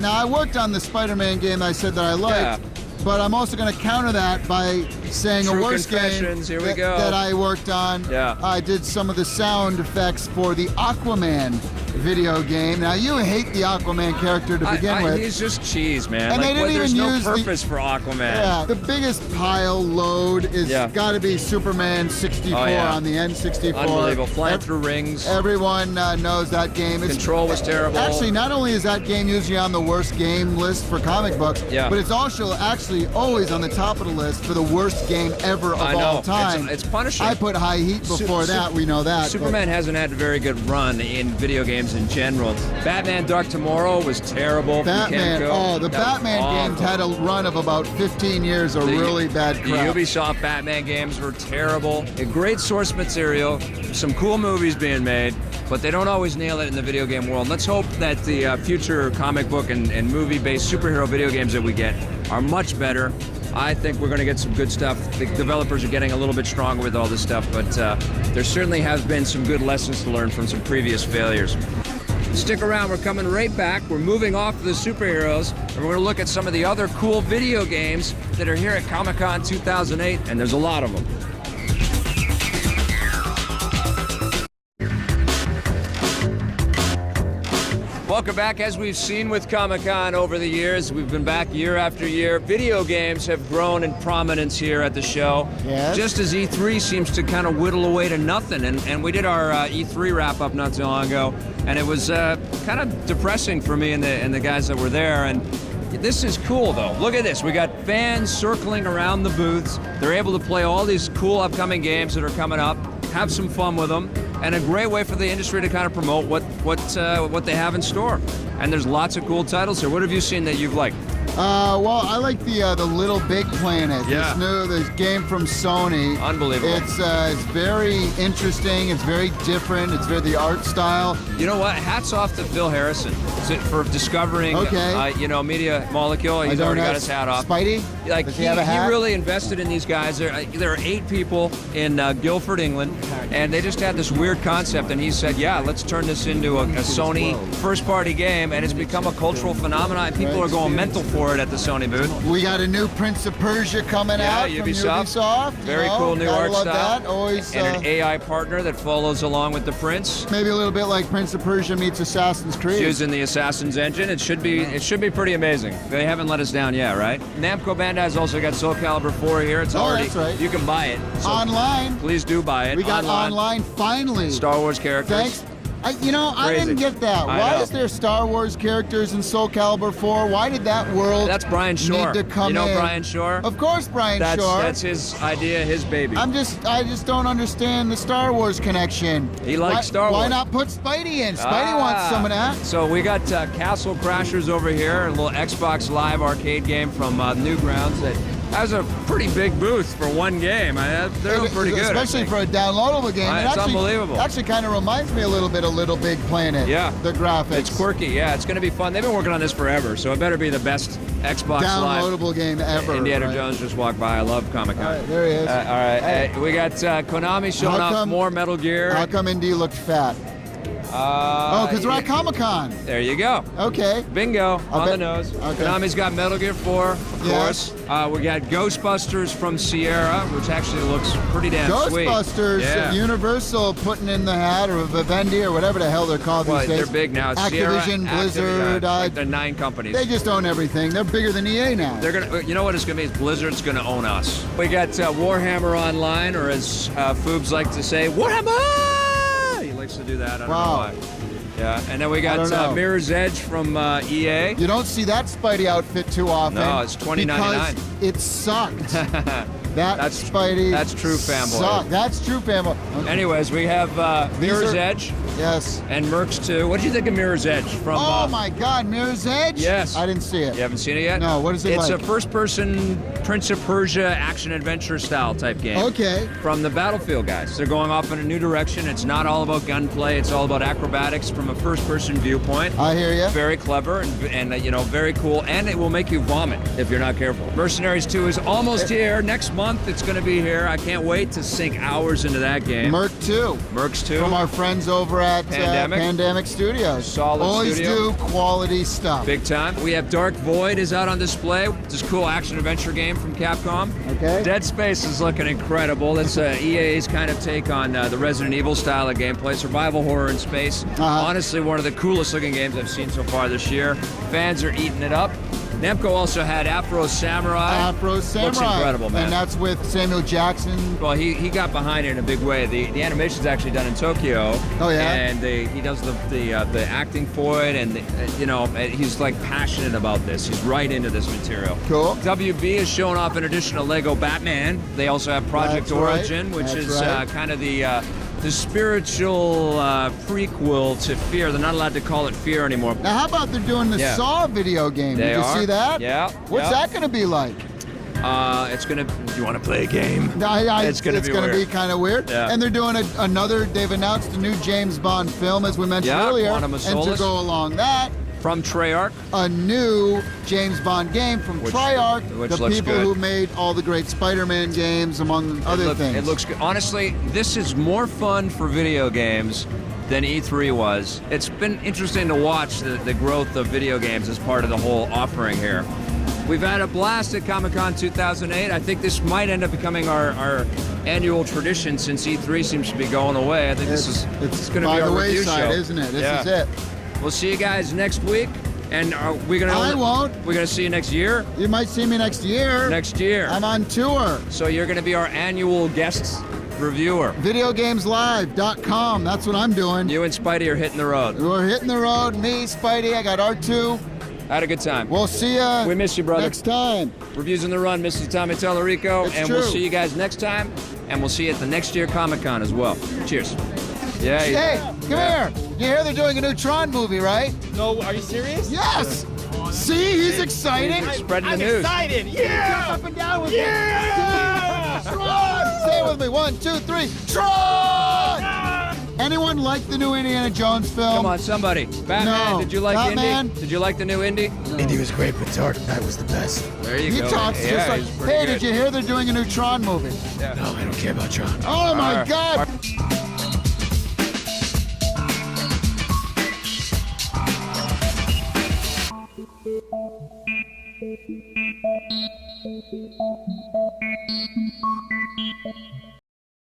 Now, I worked on the Spider-Man game I said that I liked, but I'm also going to counter that by saying True a worse game Here we go. that I worked on. Yeah. I did some of the sound effects for the Aquaman video game. Now, you hate the Aquaman character to begin with. He's just cheese, man. And like, they didn't even there's no use purpose for Aquaman. Yeah, the biggest pile load is got to be Superman 64 on the N64. Unbelievable. Flying through rings. Everyone knows that game. Control was terrible. Actually, not only is that game usually on the worst game list for comic books, but it's also actually always on the top of the list for the worst game ever of all time. It's punishing. I put High Heat before that, we know that. Superman hasn't had a very good run in video games in general. Batman Dark Tomorrow was terrible. Batman, the Batman games had a run of about 15 years of really bad crap. The Ubisoft Batman games were terrible. A great source material, some cool movies being made, but they don't always nail it in the video game world. Let's hope that the future comic book and movie-based superhero video games that we get are much better. I think we're going to get some good stuff. The developers are getting a little bit stronger with all this stuff, but there certainly have been some good lessons to learn from some previous failures. Stick around, we're coming right back. We're moving off the superheroes, and we're going to look at some of the other cool video games that are here at Comic-Con 2008, and there's a lot of them. Welcome back. As we've seen with Comic-Con over the years, we've been back year after year. Video games have grown in prominence here at the show. Yes. Just as E3 seems to kind of whittle away to nothing. And we did our E3 wrap-up not too long ago, and it was kind of depressing for me and the guys that were there. And this is cool, though. Look at this. We got fans circling around the booths. They're able to play all these cool upcoming games that are coming up, have some fun with them, and a great way for the industry to kind of promote what they have in store. And there's lots of cool titles here. What have you seen that you've liked? Well, I like the Little Big Planet. This game from Sony. Unbelievable. It's very interesting. It's very different. It's very the art style. You know what? Hats off to Phil Harrison for discovering, Media Molecule. He's already got his hat off. Spidey? Like Does he have a hat? He really invested in these guys. There are 8 people in Guildford, England, and they just had this weird concept, and he said, yeah, let's turn this into a Sony first-party game, and it's become a cultural phenomenon, and people are going mental for it at the Sony booth. We got a new Prince of Persia coming out from Ubisoft. Very cool new art love style. That. Always, and an AI partner that follows along with the Prince. Maybe a little bit like Prince of Persia meets Assassin's Creed. Using the Assassin's engine. It should be pretty amazing. They haven't let us down yet, right? Namco Bandai's also got Soul Calibur 4 here. It's already, that's right. You can buy it. So online. Please do buy it. We got online finally. Star Wars characters. Thanks. I didn't get that. Why is there Star Wars characters in Soul Calibur 4? Why did that world That's Brian Shore. need to come in? Brian Shore? Of course Brian Shore. That's his idea, his baby. I just don't understand the Star Wars connection. He likes Star Wars. Why not put Spidey in? Spidey wants some of that. So we got Castle Crashers over here, a little Xbox Live arcade game from Newgrounds that has a pretty big booth for one game. They're pretty good. Especially for a downloadable game. It's unbelievable. It actually kind of reminds me a little bit of Little Big Planet. Yeah. The graphics. It's quirky. Yeah, it's going to be fun. They've been working on this forever, so it better be the best Xbox downloadable Live. game ever. Indiana Jones just walked by. I love Comic-Con. All right, there he is. All right. We got Konami showing off more Metal Gear. How come Indy looked fat? Because we're at Comic-Con. There you go. Okay. Bingo. On the nose. Okay. Konami's got Metal Gear 4, of course. We got Ghostbusters from Sierra, which actually looks pretty damn sweet. Ghostbusters, Universal putting in the hat, or Vivendi, or whatever the hell they're called these days. They're big now. It's Activision, Sierra, Blizzard. they're 9 companies. They just own everything. They're bigger than EA now. They're gonna. You know what it's gonna be? Is Blizzard's gonna own us. We got Warhammer Online, or as Foobs like to say, Warhammer. He likes to do that. I don't know why. Yeah, and then we got Mirror's Edge from EA. You don't see that Spidey outfit too often. No, it's $20.99. Because it sucked. That's Spidey. That's true fanboy. Sucked. That's true fanboy. Okay. Anyways, we have Mirror's Edge. Yes. And Mercs 2. What did you think of Mirror's Edge? From? Oh my God, Mirror's Edge? Yes. I didn't see it. You haven't seen it yet? No. What is it like? It's a first-person Prince of Persia action-adventure style type game. Okay. From the Battlefield guys. They're going off in a new direction. It's not all about gunplay. It's all about acrobatics from a first-person viewpoint. I hear you. Very clever and very cool. And it will make you vomit if you're not careful. Mercenaries 2 is almost here. Next month it's going to be here. I can't wait to sink hours into that game. Merc 2. Mercs 2. From our friends over at Pandemic Studios. Solid Always studio. do quality stuff. Big time. We have Dark Void is out on display. It's a cool action-adventure game from Capcom. Okay. Dead Space is looking incredible. It's EA's kind of take on the Resident Evil style of gameplay. Survival horror in space. Honestly, one of the coolest-looking games I've seen so far this year. Fans are eating it up. Namco also had Afro Samurai. Looks incredible, man. And that's with Samuel Jackson. Well, he got behind it in a big way. The animation's actually done in Tokyo. Oh, yeah? And he does the acting for it, and he's like passionate about this. He's right into this material. Cool. WB is showing off an additional Lego Batman. They also have Project Origin, which is kind of the spiritual prequel to Fear. They're not allowed to call it Fear anymore. Now, how about they're doing the Saw video game? Did you see that? Yeah. What's that going to be like? It's going to... Do you want to play a game? It's going to be kind of weird. Yeah. And they're doing they've announced a new James Bond film, as we mentioned earlier. Quantum of and to go along that... From Treyarch. A new James Bond game from Treyarch, the people who made all the great Spider-Man games, among other things. It looks good. Honestly, this is more fun for video games than E3 was. It's been interesting to watch the growth of video games as part of the whole offering here. We've had a blast at Comic-Con 2008. I think this might end up becoming our annual tradition since E3 seems to be going away. I think it's going to be our review show. Isn't it? This is it. We'll see you guys next week. And are we gonna? I won't. We're gonna see you next year. You might see me next year. Next year. I'm on tour. So you're gonna be our annual guest reviewer. VideoGamesLive.com. That's what I'm doing. You and Spidey are hitting the road. We're hitting the road. Me, Spidey. I got R2. Had a good time. We'll see you. We miss you, brother. Next time. Reviews on the Run, Mr. Tommy Tallarico, and true. we'll see you guys next time. And we'll see you at the next year Comic-Con as well. Cheers. Yeah. Hey, come here. You hear they're doing a new Tron movie, right? No, are you serious? Yes. See, he's excited. Spreading the news. I'm excited. Yeah. Up and down with Yeah. Tron. Say it with me. 1, 2, 3. Tron. Anyone like the new Indiana Jones film? Come on, somebody. Batman, No. did you like Batman? Indy? Did you like the new Indy? Indy was great, but Dark Knight was the best. There you He go. talks just like, he's pretty hey, good. did you hear they're doing a new Tron movie? No, I don't care about Tron. Oh, my God. Thank you.